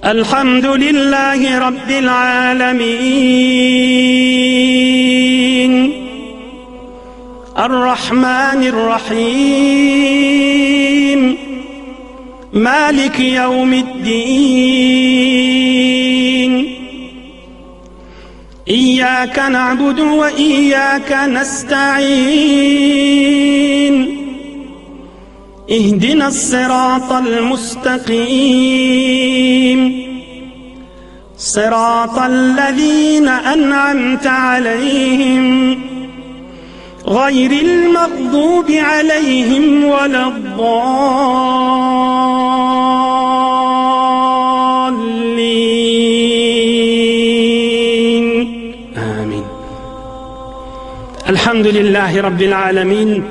الحمد لله رب العالمين الرحمن الرحيم مالك يوم الدين إياك نعبد وإياك نستعين اهدنا الصراط المستقيم صراط الذين أنعمت عليهم غير المغضوب عليهم ولا الضالين آمين. الحمد لله رب العالمين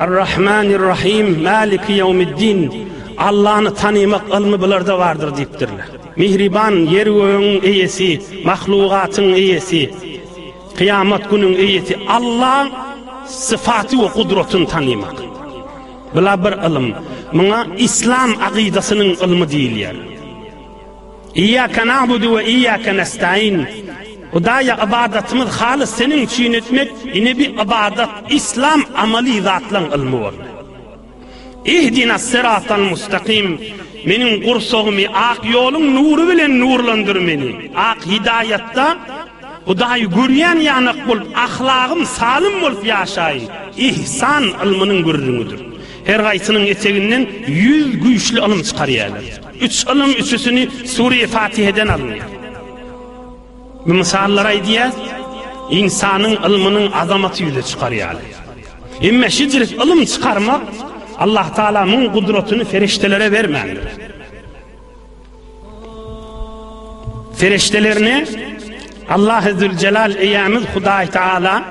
الرحمن الرحيم مالك يوم الدين. Allah'ını tanımak ilmi bularda vardır deyiptirler. Mihriban, yer göğün iyesi, mahlukatın iyesi, kıyamet günün iyesi, Allah'ın sıfatı ve kudretini tanımak. Bula bir ilim. Buna İslam akidasının ilmi değil yer. İyyâke na'budu ve iyyâke nesta'in. O da ya ibadetimiz halis senin için etmek, yine bir ibadet, İslam ameli zatlan ilmi var. İhdina sıratal mustakim. Menin kursoğumu ak yolun nuru bilen nurlandır beni. Ak hidayatta Hudayı görüyen yanık bulup, ahlakım salim bulup yaşayın. İhsan ilminin gürrünüdür. Her gaysının eteğinden 100 güçlü ilim çıkarıyorlar. 3 ilim üçüsünü Sure-i Fatiha'dan alınıyor. Bu misallara diye insanın ilminin azamatı yüze çıkarıyorlar. İmme şidret ilim çıkarmak, Allah Teala'nın kudretini feriştelere vermendir. Feriştelerini Allah-u Zülcelal eyyamiz Huday Teala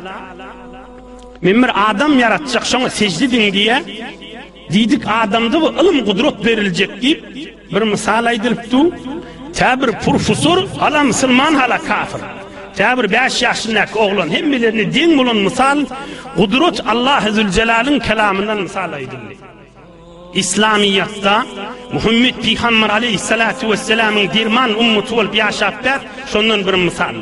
bir adam yaratacak, şuna secde edin diye dedik, adamda bu ilim kudret verilecek deyip bir misal aydırıptı. Ta bir profesör hala Müslüman hala kafir, ta bir 5 yaşındaki oğlan hem bilerini din bulan misal kudret Allah-u Zülcelal'ın kelamından misal aydırılıyor. İslamiyatta Muhammed Peygamber aleyhissalatu vesselam'ın dirman ümmeti olup yaşaplar, şundan bir misal.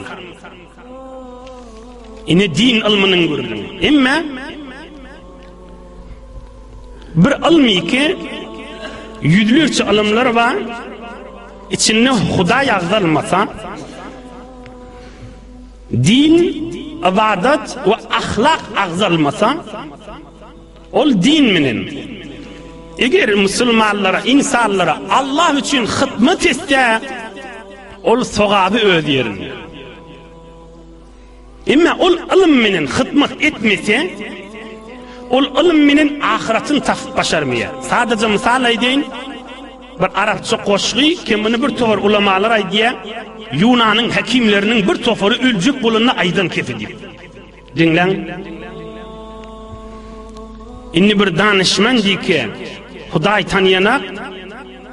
Yine din ilminin görülüyor. Ama bir ilmi ki yüzlerce ilimler var, içinde Huda yazılmasa, din, ibadet ve ahlak yazılmasa, ol din minin. Eğer Müslümanlara, insanlara Allah için hizmet etse, ol sevabı ödeyerin. Ama ol ilminin hizmet etmese, ol ilminin ahiretini başarmaya. Sadece misal edeyim, bir Arapça koşuğu ki bunu bir tofor ulamalar aydiye, Yunan'ın hekimlerinin bir toforu ölcük bulununa aydan kefedip. Dinlen. İnni bir danışman diye ki, Huday tanıyanak,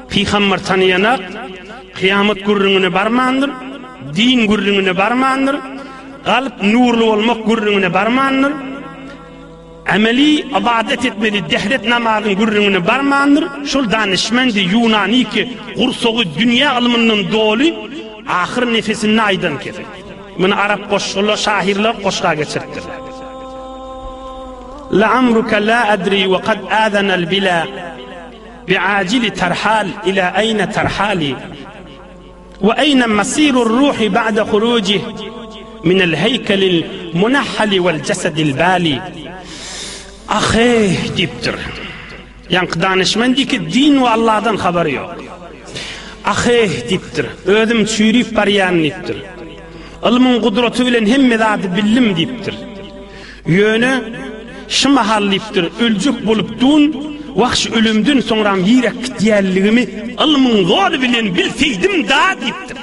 Peygamber tanıyanak, kıyamet gürrüğüne barmandır, din gürrüğüne barmandır, kalp nurlu olmak gürrüğüne barmandır, ameli ibadet etmeli dehret namazın gürrüğüne barmandır. Şol danışmandı Yunani ki kursoğu dünya ilminin dolu, ahir nefesini aydan kefer. Bunu Arap koşuğuyla, şahirler koşuğa geçirttirler. لعمرك لا أدري وقد آذن البلا بعاجل ترحال إلى أين ترحالي وأين مسير الروح بعد خروجه من الهيكل المنحل والجسد البالي. أخي ديبتر يعني danışman di ki din ve Allah'dan haberi yok. Ahi diptir, ödüm çürüyüp bariyan diptir. İlmin kudreti bilen hemme zatı billim diptir. Yönü şu mahalliptir, ölcük bulup dun, vahş ölümdün sonra yirek diyerliğimi ilmin zor bilen bilseydim daha diptir.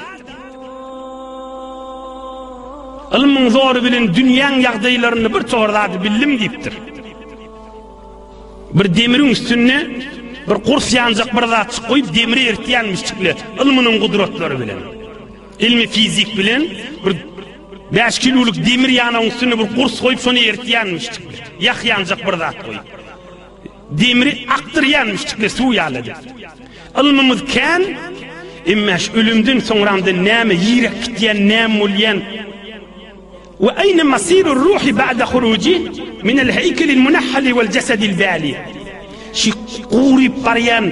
İlmin zor bilen dünyanın yağdaylarını bir çoğurdadı billim diptir. Bir demirin üstüne bir kurs yanacak bir zat koyup demiri ertiyanmış çıklı ilminin kudretleri bilen. İlmi fizik bilen bir 5 kiloluk demir yanağın üstüne bir kurs koyup şunu ertiyanmış çıklı. Yak yanacak bir zat koyup. Demiri aktır yanmış çıklı su yağladı. ilmimiz kan Emmeş ölümden soňramda näme ýürek diýen, näme bolýan? Ve ayna masirur ruhi ba'da khuruji min al-haykel al-munahhal wal-jasad al-bali. Şi guryp barýan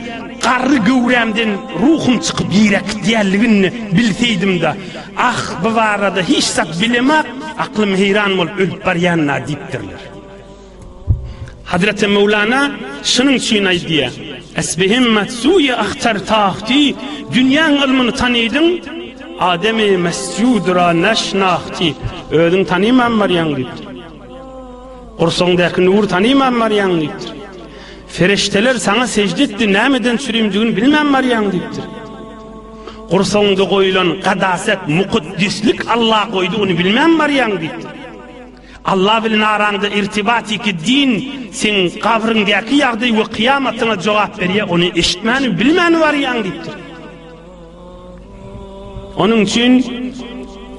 garry göwremden ruhum çykyp ýürek diýenligini bilseydim-de, ah bu barada hiç zat bilemek, aklym heyran bolup ölüp barýanna diýipdirler. Hazreti Mevlana şunun için aydiye. Esbihimmet suye ahtar tahti, dünyanın ilmini tanıydın, Adem-i mescudura neşnahti. Ödün tanıymam var yanlıktır. Kursondaki nur tanıymam var yanlıktır. Ferişteler sana secde etti, nämeden sürümdüğünü bilmem var yanlıktır. Kursonda koyulan kadaset, mukuddislik Allah koydu, onu bilmem var yanlıktır. Allah bilen aranda irtibati ki din sen kabrindeki yağdı ve kıyametine cevap veriyor, onu eşitmeni bilmeni var yanlıktır. Onun için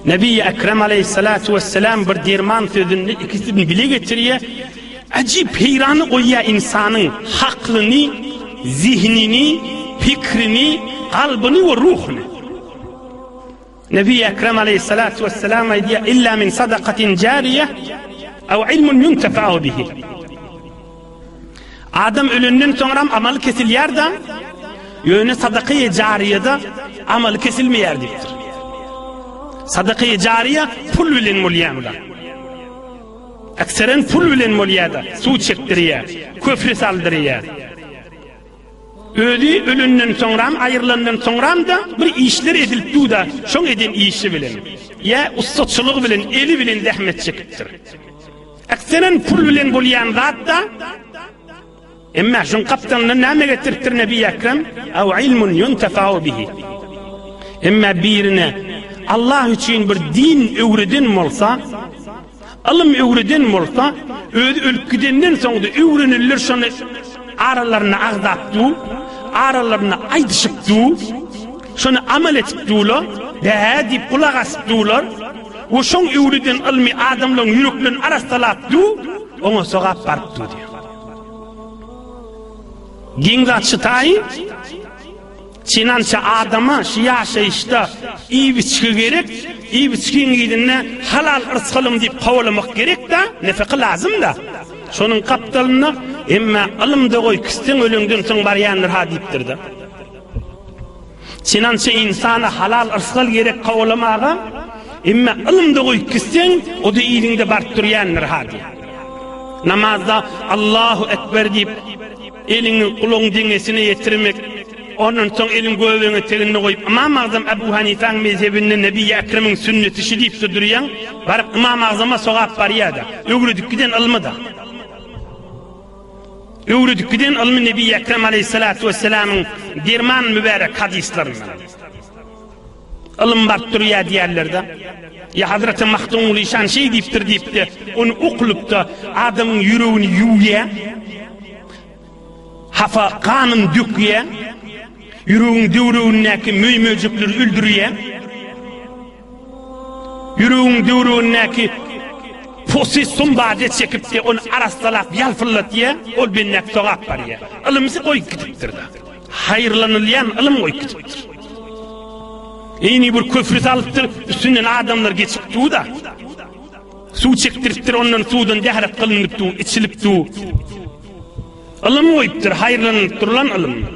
Nebi Ekrem aleyhissalatu vesselam bir derman sözünü ikisini bile getiriyor. Acip heyranı koyuyor insanın haklını, zihnini, fikrini, kalbini ve ruhunu. Nebi Ekrem aleyhissalatu vesselam diyor, illa min sadakatin cariye ev ilmun yuntefa'u bihi. Adam ölünden sonra amal kesilýär da, yöne sadaka-i cariyede amal kesilmeýär dipdir. Sadaka-i cariye pul bilen bolýar. Akseren pul bilen bolýar, suw çekdirýär, köfre saldyrýar. Ölünden sonra, ayrılandan sonra da bir işler edilipdi da, şoň eden işi bilen, ya ustaçylyk bilen, eli bilen zähmet çekipdir. Akseren pul bilen bolýan zat da, emma şoň kaptanlyny näme getiripdir Nebi Ekrem? Aw ilmun yuntefa'u bihi. Emma birine Allah üçün bir din öwreden bolsa, ilm öwreden bolsa, ölüp gidenden soňda öwrenirler, şonu aralarına agdapdy, aralarına aýdyşypdy, şonu amal etipdiler, dädip kulak asypdylar, we şoň öwreden ilmi adamlaryň ýüreklerini arastalapdy, oňa sogap barpdy diýär. Gingatçı tayi, çinança adama şiyaşa işte iyi biçki gerek, iyi biçkin gidinne halal ırskalım deyip kavalamak gerek da, nefeki lazım da. Şonun kaptalını, emma alımda koy kisten ölüngden son baryanlar ha deyiptir da. Çinança insana halal ırskal gerek kavalamağa, emma alımda koy kisten o da iyiliğinde barttıryanlar ha deyip. Namazda Allahu Ekber deyip, elini kulun dengesine yetirmek, onun son elin göğüne terini koyup, İmam-ı Azam Ebu Hanife'nin mezhebinde Nebi Ekrem'in sünneti şidip duruyan, varıp İmam-ı Azam'a sogap barıya da, öğrüdük giden ilmi da. Öğrüdük giden ilmi Nebi Ekrem aleyhissalatu vesselam'ın derman mübarek hadislerinden. İlim barttırıya diyerler de. Ya Hazreti Mahdumul İşan şey deyiptir deyip de, onu okulup da adamın yüreğini yuya, hafa kanın döküye, yüreğin devreğindeki möymöcükleri öldürüye, yüreğin devreğindeki fosil sumbade çekip de onu arastalap yalfırlatıya, ol bennek soğap var ya. Ilımızı koy gidiptir da. Hayırlanılayan ilım koy gidiptir. Yeni bir köfrü salıptır, üstünden adamlar geçipti da. Su çektiriptir, ondan sudan dehrep kılınıptı, içilipti. Ilım koyuptir, hayırlanıp durulan ilım.